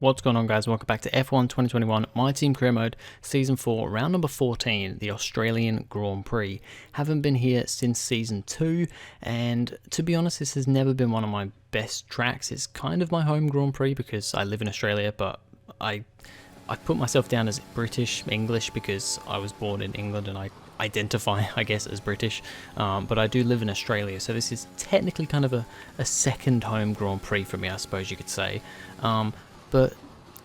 What's going on, guys? Welcome back to F1 2021 My Team Career Mode Season 4, round number 14, the Australian Grand Prix. Haven't been here since Season 2, and to be honest, this has never been one of my best tracks. It's kind of my home Grand Prix because I live in Australia, but I put myself down as British, English, because I was born in England and I identify, I guess, as British, but I do live in Australia, so this is technically kind of a second home Grand Prix for me, I suppose you could say. But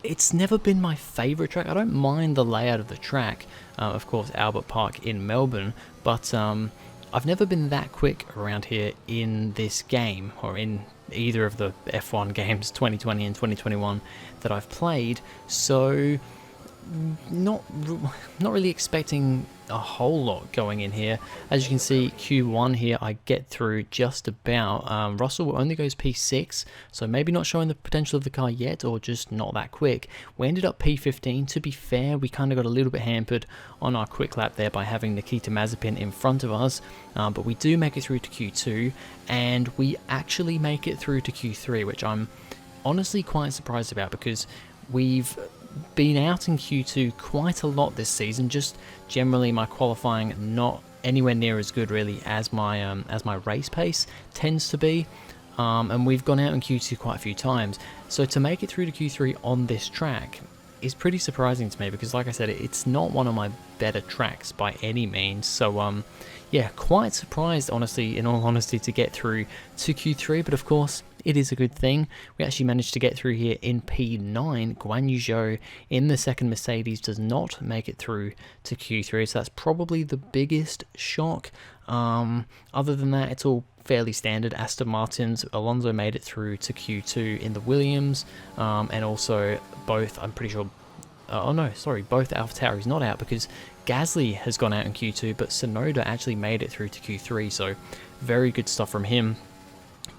it's never been my favourite track. I don't mind the layout of the track, of course Albert Park in Melbourne, but I've never been that quick around here in this game, or in either of the F1 games 2020 and 2021 that I've played, so not really expecting a whole lot going in here. As you can see, Q1 here I get through just about. Russell only goes P6, so maybe not showing the potential of the car yet, or just not that quick. We ended up P15. To be fair, we kind of got a little bit hampered on our quick lap there by having Nikita Mazepin in front of us, but we do make it through to Q2, and we actually make it through to Q3, which I'm honestly quite surprised about, because we've been out in Q2 quite a lot this season. Just generally my qualifying not anywhere near as good really as my race pace tends to be, and we've gone out in Q2 quite a few times, so to make it through to Q3 on this track is pretty surprising to me, because like I said, it's not one of my better tracks by any means. So yeah, quite surprised, honestly, in all honesty, to get through to Q3, but of course it is a good thing. We actually managed to get through here in P9. Guan Yu Zhou in the second Mercedes does not make it through to Q3, so that's probably the biggest shock. Other than that, it's all fairly standard. Aston Martins, Alonso made it through to Q2 in the Williams, and also both, I'm pretty sure, both AlphaTauri's not out, because Gasly has gone out in Q2, but Tsunoda actually made it through to Q3, so very good stuff from him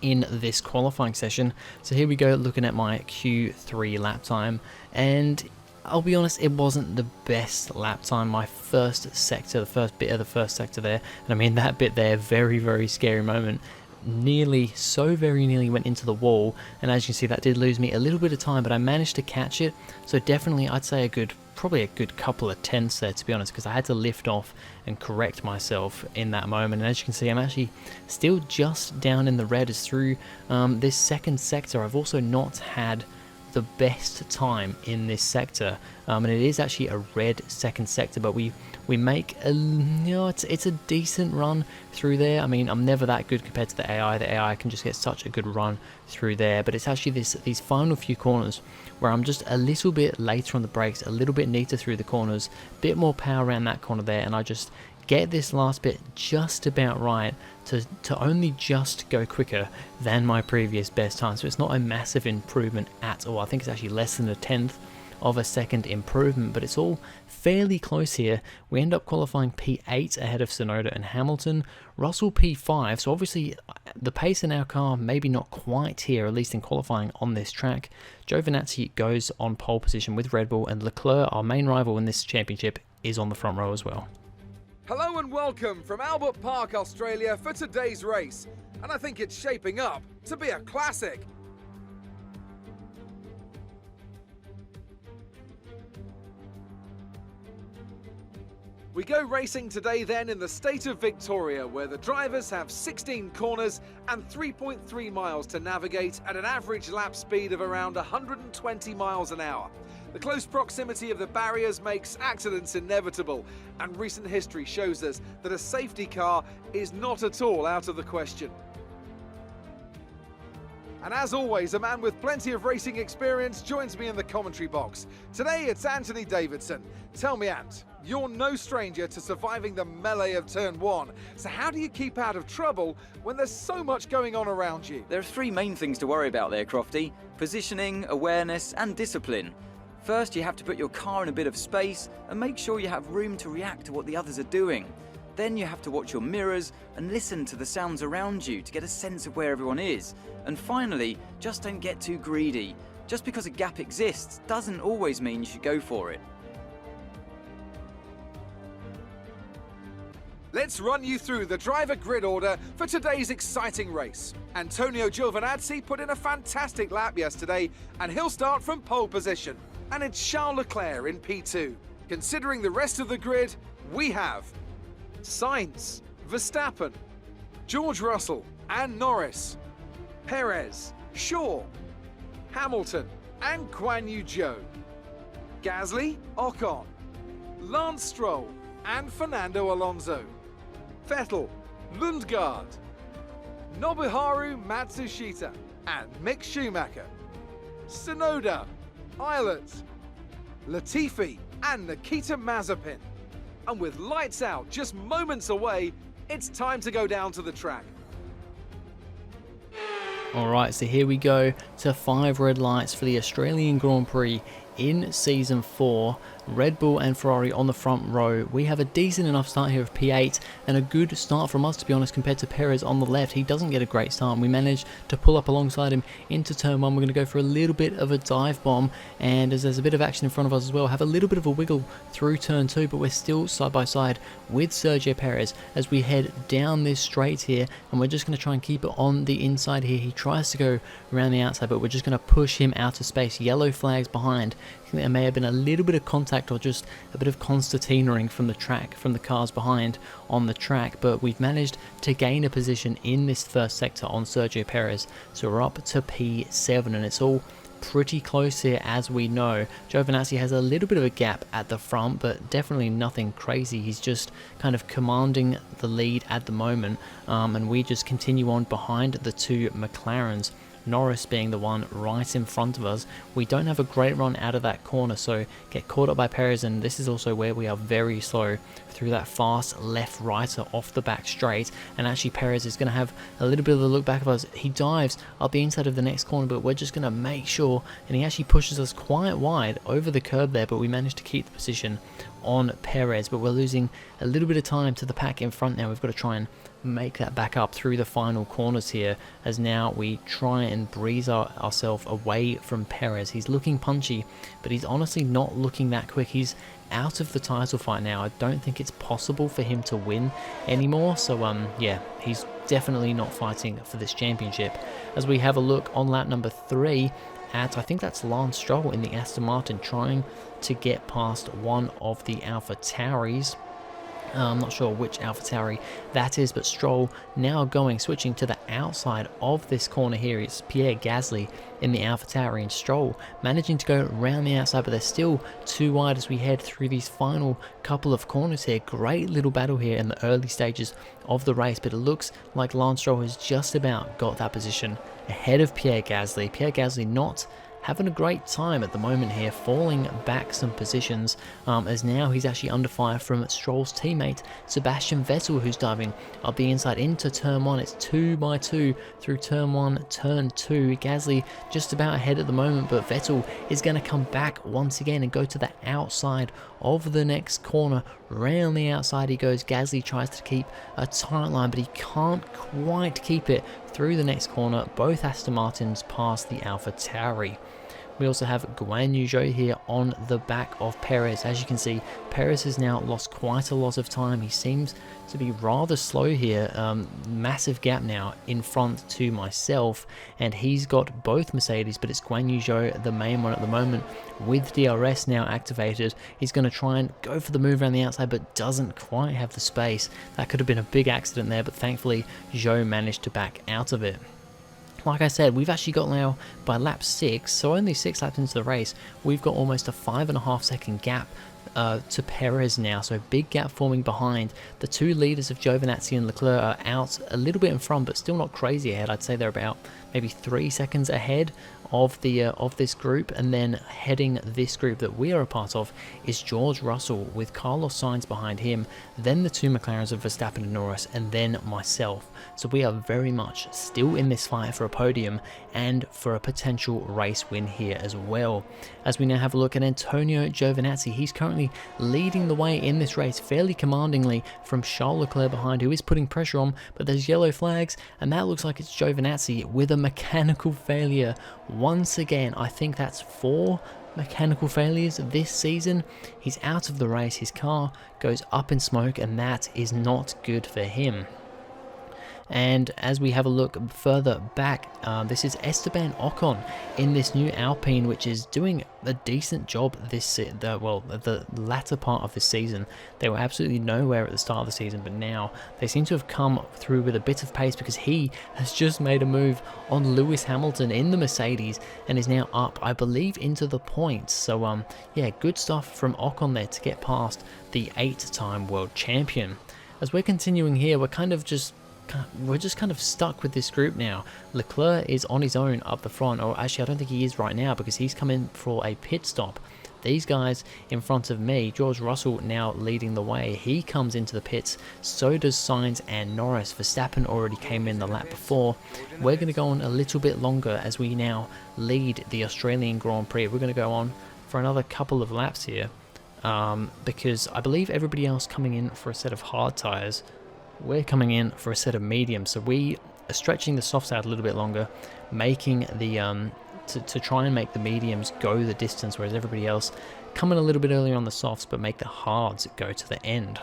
in this qualifying session. So here we go, looking at my Q3 lap time, and I'll be honest, it wasn't the best lap time. My first sector, the first bit of the first sector there, and I mean that bit there, very scary moment, very nearly went into the wall, and as you can see, that did lose me a little bit of time, but I managed to catch it. So definitely I'd say probably a good couple of tenths there, to be honest, because I had to lift off and correct myself in that moment. And as you can see, I'm actually still just down in the red as through this second sector. I've also not had the best time in this sector, and it is actually a red second sector, but we make a, it's a decent run through there. I mean, I'm never that good compared to the AI. The AI can just get such a good run through there, but it's actually these final few corners where I'm just a little bit later on the brakes, a little bit neater through the corners, bit more power around that corner there, and I just get this last bit just about right to only just go quicker than my previous best time. So it's not a massive improvement at all. I think it's actually less than a tenth of a second improvement, but it's all fairly close here. We end up qualifying P8 ahead of Tsunoda and Hamilton. Russell P5, so obviously the pace in our car maybe not quite here, at least in qualifying on this track. Giovinazzi goes on pole position with Red Bull, and Leclerc, our main rival in this championship, is on the front row as well. Hello and welcome from Albert Park, Australia for today's race, and I think it's shaping up to be a classic. We go racing today then in the state of Victoria, where the drivers have 16 corners and 3.3 miles to navigate at an average lap speed of around 120 miles an hour. The close proximity of the barriers makes accidents inevitable, and recent history shows us that a safety car is not at all out of the question. And as always, a man with plenty of racing experience joins me in the commentary box. Today it's Anthony Davidson. Tell me, Ant, you're no stranger to surviving the melee of turn one, so how do you keep out of trouble when there's so much going on around you? There are three main things to worry about there, Crofty: positioning, awareness and discipline. First, you have to put your car in a bit of space and make sure you have room to react to what the others are doing. Then you have to watch your mirrors and listen to the sounds around you to get a sense of where everyone is. And finally, just don't get too greedy. Just because a gap exists doesn't always mean you should go for it. Let's run you through the driver grid order for today's exciting race. Antonio Giovinazzi put in a fantastic lap yesterday, and he'll start from pole position. And it's Charles Leclerc in P2. Considering the rest of the grid, we have Sainz, Verstappen, George Russell and Norris, Perez, Shaw, Hamilton and Guan Yu Zhou, Gasly, Ocon, Lance Stroll and Fernando Alonso, Vettel, Lundgaard, Nobuharu Matsushita and Mick Schumacher, Tsunoda, Eilert, Latifi and Nikita Mazepin. And with lights out just moments away, it's time to go down to the track. Alright, so here we go to 5 red lights for the Australian Grand Prix in Season 4. Red Bull and Ferrari on the front row. We have a decent enough start here of P8 and a good start from us, to be honest, compared to Perez on the left. He doesn't get a great start and we managed to pull up alongside him into turn 1. We're going to go for a little bit of a dive bomb, and as there's a bit of action in front of us as well, have a little bit of a wiggle through turn 2, but we're still side by side with Sergio Perez as we head down this straight here, and we're just going to try and keep it on the inside here. He tries to go around the outside, but we're just going to push him out of space. Yellow flags behind. I think there may have been a little bit of contact or just a bit of concertinaing from the track, from the cars behind on the track, but we've managed to gain a position in this first sector on Sergio Perez. So we're up to P7 and it's all pretty close here, as we know. Giovinazzi has a little bit of a gap at the front, but definitely nothing crazy. He's just kind of commanding the lead at the moment, and we just continue on behind the two McLarens. Norris being the one right in front of us. We don't have a great run out of that corner, so get caught up by Perez, and this is also where we are very slow through that fast left-righter off the back straight, and actually Perez is going to have a little bit of a look back of us. He dives up the inside of the next corner, but we're just going to make sure, and he actually pushes us quite wide over the curb there, but we managed to keep the position on Perez, but we're losing a little bit of time to the pack in front now. We've got to try and make that back up through the final corners here, as now we try and breeze ourselves away from Perez. He's looking punchy, but he's honestly not looking that quick. He's out of the title fight now. I don't think it's possible for him to win anymore, so yeah, he's definitely not fighting for this championship. As we have a look on lap number 3 at, I think that's Lance Stroll in the Aston Martin, trying to get past one of the AlphaTauris. I'm not sure which AlphaTauri that is, but Stroll now switching to the outside of this corner here. It's Pierre Gasly in the AlphaTauri, and Stroll managing to go around the outside, but they're still too wide as we head through these final couple of corners here. Great little battle here in the early stages of the race, but it looks like Lance Stroll has just about got that position ahead of Pierre Gasly. Pierre Gasly not having a great time at the moment here, falling back some positions, as now he's actually under fire from Stroll's teammate Sebastian Vettel, who's diving up the inside into turn 1. It's 2x2 through turn 1, turn 2. Gasly just about ahead at the moment, but Vettel is going to come back once again and go to the outside of the next corner. Round the outside he goes. Gasly tries to keep a tight line, but he can't quite keep it through the next corner. Both Aston Martins pass the AlphaTauri. We also have Guan Yu Zhou here on the back of Perez. As you can see, Perez has now lost quite a lot of time. He seems to be rather slow here. Massive gap now in front to myself, and he's got both Mercedes, but it's Guan Yu Zhou, the main one at the moment, with DRS now activated. He's going to try and go for the move around the outside, but doesn't quite have the space. That could have been a big accident there, but thankfully Zhou managed to back out of it. Like I said, we've actually got now by lap 6, so only 6 laps into the race, we've got almost a 5.5 second gap to Perez now, so big gap forming behind. The two leaders of Giovinazzi and Leclerc are out a little bit in front, but still not crazy ahead. I'd say they're about maybe 3 seconds ahead of the of this group, and then heading this group that we are a part of is George Russell with Carlos Sainz behind him, then the two McLarens of Verstappen and Norris, and then myself. So we are very much still in this fight for a podium and for a potential race win here as well. As we now have a look at Antonio Giovinazzi, he's currently leading the way in this race fairly commandingly from Charles Leclerc behind, who is putting pressure on, but there's yellow flags, and that looks like it's Giovinazzi with a mechanical failure once again. I think that's 4 mechanical failures this season. He's out of the race, his car goes up in smoke, and that is not good for him. And as we have a look further back, this is Esteban Ocon in this new Alpine, which is doing a decent job the latter part of this season. They were absolutely nowhere at the start of the season, but now they seem to have come through with a bit of pace because he has just made a move on Lewis Hamilton in the Mercedes and is now up, I believe, into the points. So yeah, good stuff from Ocon there to get past the 8-time world champion. As we're continuing here, we're just kind of stuck with this group now. Leclerc is on his own up the front, or actually I don't think he is right now because he's come in for a pit stop. These guys in front of me, George Russell now leading the way. He comes into the pits, so does Sainz and Norris. Verstappen already came in the lap before. We're going to go on a little bit longer as we now lead the Australian Grand Prix. We're going to go on for another couple of laps here because I believe everybody else coming in for a set of hard tyres. We're coming in for a set of medium, so we are stretching the softs out a little bit longer, making the to try and make the mediums go the distance, whereas everybody else coming a little bit earlier on the softs, but make the hards go to the end.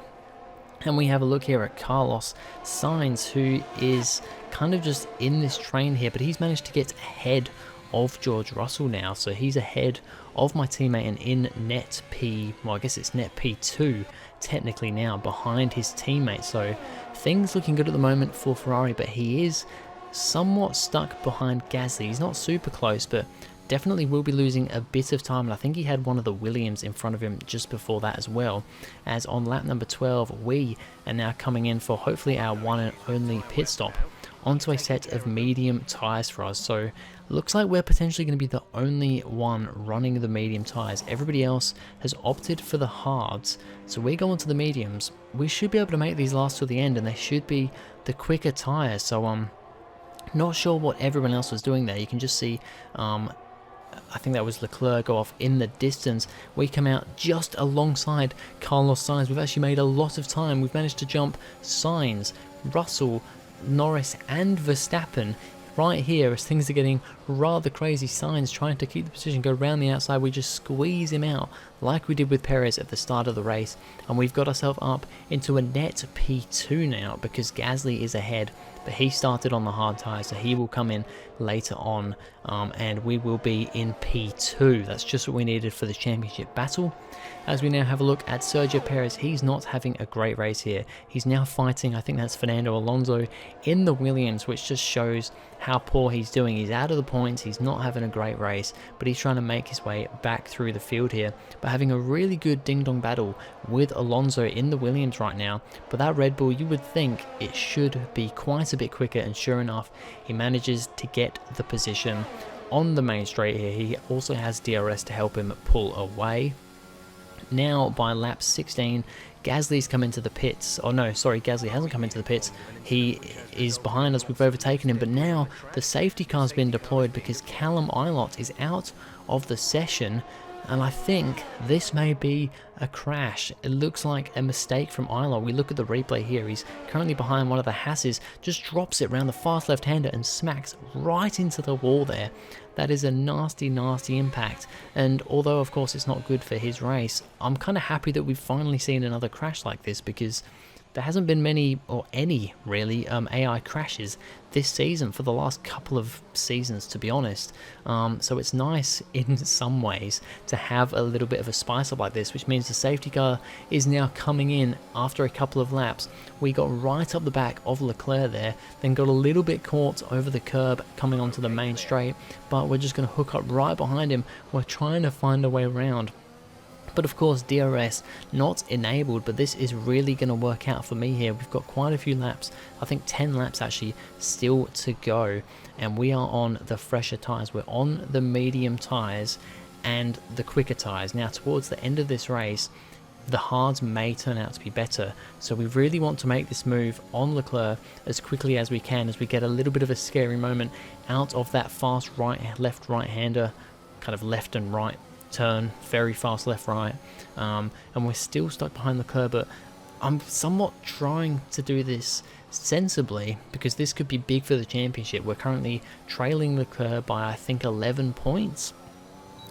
And we have a look here at Carlos Sainz, who is kind of just in this train here, but he's managed to get ahead of George Russell now, so he's ahead of my teammate and in net P, well I guess it's net P2 technically now, behind his teammate. So things looking good at the moment for Ferrari, but he is somewhat stuck behind Gasly. He's not super close, but definitely will be losing a bit of time, and I think he had one of the Williams in front of him just before that as well. As on lap number 12, we are now coming in for hopefully our one and only pit stop onto a set of medium tyres for us. So looks like we're potentially going to be the only one running the medium tyres. Everybody else has opted for the hards, so we go onto the mediums. We should be able to make these last till the end, and they should be the quicker tyres. So not sure what everyone else was doing there. You can just see I think that was Leclerc go off in the distance. We come out just alongside Carlos Sainz. We've actually made a lot of time. We've managed to jump Sainz, Russell, Norris and Verstappen right here as things are getting rather crazy. Sainz trying to keep the position, go around the outside. We just squeeze him out like we did with Perez at the start of the race, and we've got ourselves up into a net P2 now because Gasly is ahead, but he started on the hard tyres, so he will come in later on, and we will be in P2. That's just what we needed for the championship battle. As we now have a look at Sergio Perez, he's not having a great race here. He's now fighting, I think that's Fernando Alonso in the Williams, which just shows how poor he's doing. He's out of the points, he's not having a great race, but he's trying to make his way back through the field here, but having a really good ding-dong battle with Alonso in the Williams right now. But that Red Bull, you would think it should be quite a bit quicker, and sure enough, he manages to get the position on the main straight here. He also has DRS to help him pull away. Now by lap 16, Gasly's come into the pits. Oh no, sorry, Gasly hasn't come into the pits. He is behind us, we've overtaken him, but now the safety car's been deployed because Callum Ilott is out of the session, and I think this may be a crash. It looks like a mistake from Ilott. We look at the replay here, he's currently behind one of the Hasses, just drops it around the fast left-hander and smacks right into the wall there. That is a nasty, nasty impact, and although of course it's not good for his race, I'm kind of happy that we've finally seen another crash like this, because there hasn't been many, or any really, AI crashes this season for the last couple of seasons, to be honest. So it's nice in some ways to have a little bit of a spice up like this, which means the safety car is now coming in after a couple of laps. We got right up the back of Leclerc there, then got a little bit caught over the curb coming onto the main straight, but we're just going to hook up right behind him. We're trying to find a way around. But of course DRS not enabled, but this is really going to work out for me here. We've got quite a few laps, I think 10 laps actually still to go, and we are on the fresher tyres. We're on the medium tyres and the quicker tyres. Now towards the end of this race, the hards may turn out to be better, so we really want to make this move on Leclerc as quickly as we can, as we get a little bit of a scary moment out of that fast left right-hander, kind of left and right turn, very fast left right, and we're still stuck behind Leclerc, but I'm somewhat trying to do this sensibly because this could be big for the championship. We're currently trailing Leclerc by I think 11 points,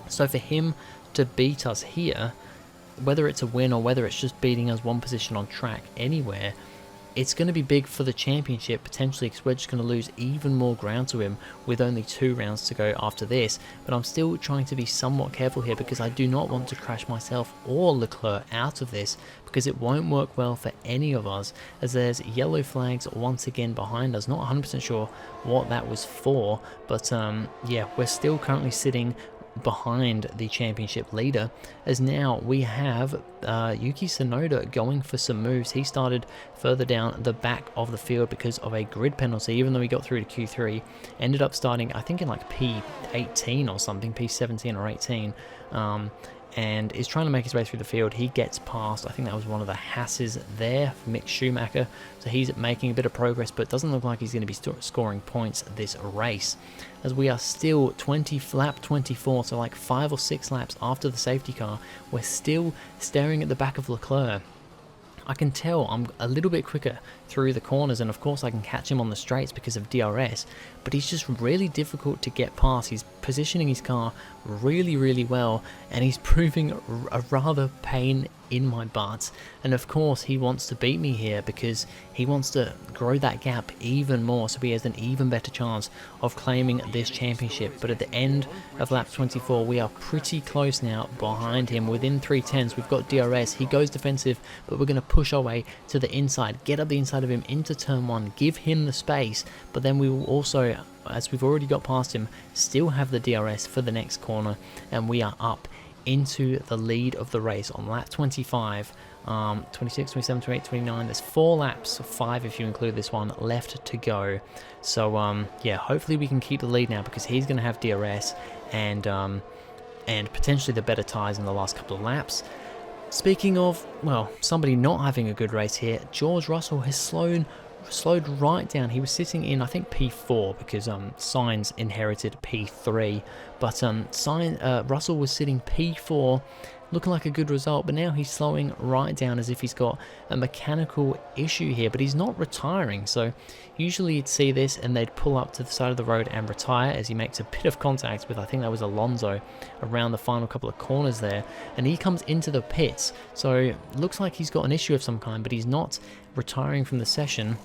So for him to beat us here, whether it's a win or whether it's just beating us one position on track anywhere, it's going to be big for the championship potentially, because we're just going to lose even more ground to him with only 2 rounds to go after this. But I'm still trying to be somewhat careful here, because I do not want to crash myself or Leclerc out of this, because it won't work well for any of us, as there's yellow flags once again behind us. Not 100% sure what that was for, but yeah, we're still currently sitting behind the championship leader, as now we have Yuki Tsunoda going for some moves. He started further down the back of the field because of a grid penalty, even though he got through to Q3, ended up starting I think in like P18 or something, P17 or 18, and is trying to make his way through the field. He gets past, I think that was one of the Hasses there, Mick Schumacher, so he's making a bit of progress, but it doesn't look like he's going to be scoring points this race, as we are still lap 24, so like 5 or 6 laps after the safety car. We're still staring at the back of Leclerc. I can tell I'm a little bit quicker through the corners, and of course I can catch him on the straights because of DRS, but he's just really difficult to get past. He's positioning his car really well, and he's proving a rather pain in my butt. And of course he wants to beat me here because he wants to grow that gap even more, so he has an even better chance of claiming this championship. But at the end of lap 24, we are pretty close now behind him, within 3/10. We've got DRS, he goes defensive, but we're going to push our way to the inside, get up the inside of him into turn 1, give him the space, but then we will also, as we've already got past him, still have the DRS for the next corner, and we are up into the lead of the race on lap 25, 26, 27, 28, 29. There's 4 laps, 5 if you include this one, left to go. So yeah, hopefully we can keep the lead now, because he's going to have DRS and potentially the better tyres in the last couple of laps. Speaking of, well, somebody not having a good race here, George Russell has slowed right down. He was sitting in, I think, P4 because Sainz inherited P3, but Russell was sitting P4, looking like a good result, but now he's slowing right down as if he's got a mechanical issue here, but he's not retiring. So usually you'd see this and they'd pull up to the side of the road and retire, as he makes a bit of contact with, I think that was Alonso, around the final couple of corners there, and he comes into the pits. So looks like he's got an issue of some kind, but he's not retiring from the session.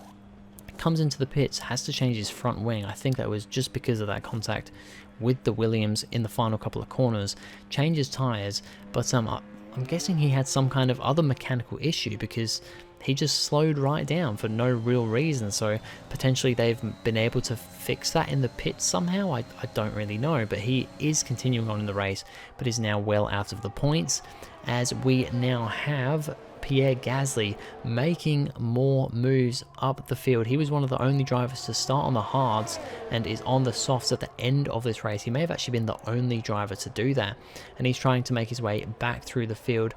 Comes into the pits, has to change his front wing. I think that was just because of that contact with the Williams in the final couple of corners. Changes tyres, but I'm guessing he had some kind of other mechanical issue, because he just slowed right down for no real reason. So potentially they've been able to fix that in the pits somehow. I don't really know, but he is continuing on in the race, but is now well out of the points, as we now have Pierre Gasly making more moves up the field. He was one of the only drivers to start on the hards and is on the softs at the end of this race. He may have actually been the only driver to do that, and he's trying to make his way back through the field,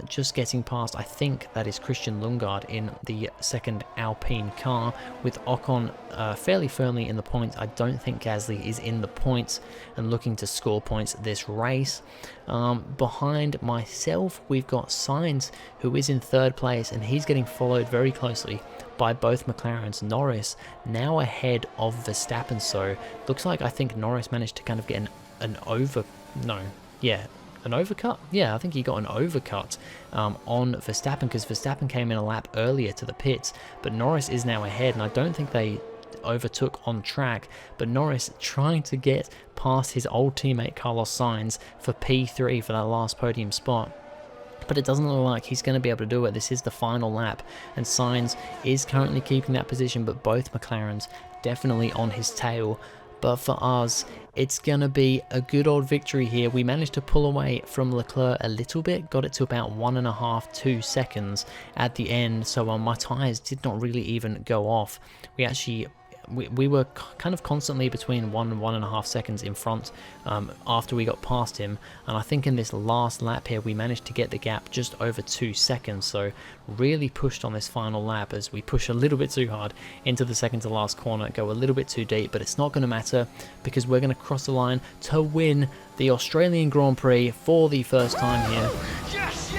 just getting past, I think that is Christian Lundgaard in the second Alpine car, with Ocon fairly firmly in the points. I don't think Gasly is in the points and looking to score points this race. Behind myself, we've got Sainz, who is in 3rd place, and he's getting followed very closely by both McLarens. Norris now ahead of Verstappen, so looks like, I think Norris managed to kind of get an overcut. Yeah, I think he got an overcut on Verstappen, because Verstappen came in a lap earlier to the pits, but Norris is now ahead, and I don't think they overtook on track, but Norris trying to get past his old teammate Carlos Sainz for P3 for that last podium spot. But it doesn't look like he's going to be able to do it. This is the final lap, and Sainz is currently keeping that position, but both McLarens definitely on his tail. But for us, it's going to be a good old victory here. We managed to pull away from Leclerc a little bit, got it to about 1.5–2 seconds at the end, so my tyres did not really even go off. We were kind of constantly between 1 and 1.5 seconds in front after we got past him, and I think in this last lap here we managed to get the gap just over 2 seconds, so really pushed on this final lap as we push a little bit too hard into the second to last corner, go a little bit too deep, but it's not going to matter, because we're going to cross the line to win the Australian Grand Prix for the first time here. Yes,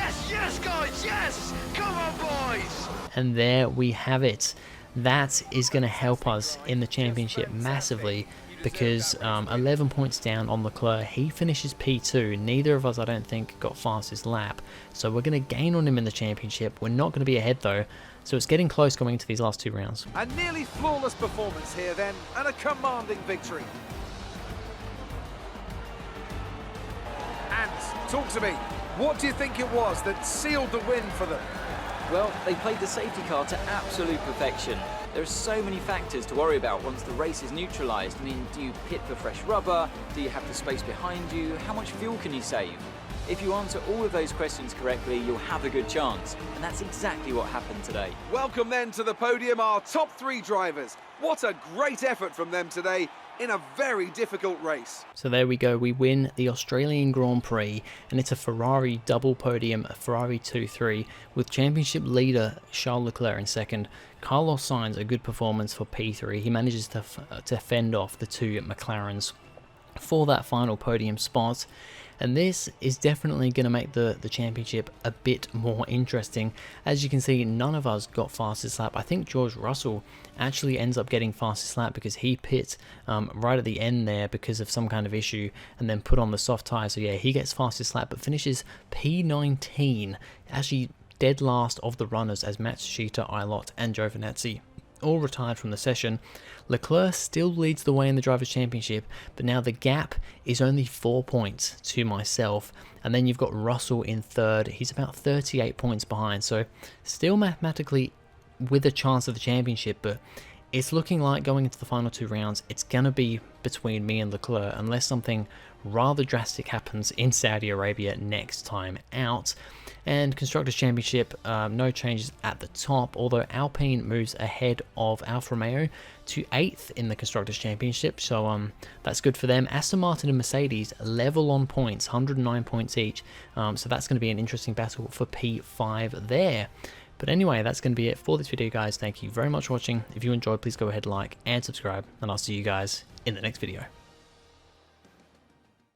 guys, yes! Come on, boys! And there we have it. That is going to help us in the championship massively, because 11 points down on Leclerc. He finishes P2. Neither of us, I don't think, got fastest lap. So we're going to gain on him in the championship. We're not going to be ahead though. So it's getting close going into these last 2 rounds. A nearly flawless performance here then, and a commanding victory. And talk to me, what do you think it was that sealed the win for them? Well, they played the safety car to absolute perfection. There are so many factors to worry about once the race is neutralised. I mean, do you pit for fresh rubber? Do you have the space behind you? How much fuel can you save? If you answer all of those questions correctly, you'll have a good chance. And that's exactly what happened today. Welcome then to the podium, our top 3 drivers. What a great effort from them today in a very difficult race. So there we go, we win the Australian Grand Prix, and it's a Ferrari double podium, a Ferrari 2-3, with championship leader Charles Leclerc in second. Carlos Sainz, a good performance for P3. He manages to fend off the 2 McLarens for that final podium spot. And this is definitely going to make the championship a bit more interesting. As you can see, none of us got fastest lap. I think George Russell actually ends up getting fastest lap because he pit right at the end there because of some kind of issue and then put on the soft tyre. So yeah, he gets fastest lap but finishes P19, actually dead last of the runners as Matsushita, Ilott and Giovinazzi all retired from the session. Leclerc still leads the way in the Drivers' Championship, but now the gap is only 4 points to myself. And then you've got Russell in third. He's about 38 points behind, so still mathematically with a chance of the championship, but it's looking like going into the final 2 rounds, it's going to be between me and Leclerc unless something rather drastic happens in Saudi Arabia next time out. And Constructors' Championship, no changes at the top, although Alpine moves ahead of Alfa Romeo to 8th in the Constructors' Championship, so that's good for them. Aston Martin and Mercedes level on points, 109 points each, so that's going to be an interesting battle for P5 there. But anyway, that's going to be it for this video, guys. Thank you very much for watching. If you enjoyed, please go ahead, like and subscribe, and I'll see you guys in the next video.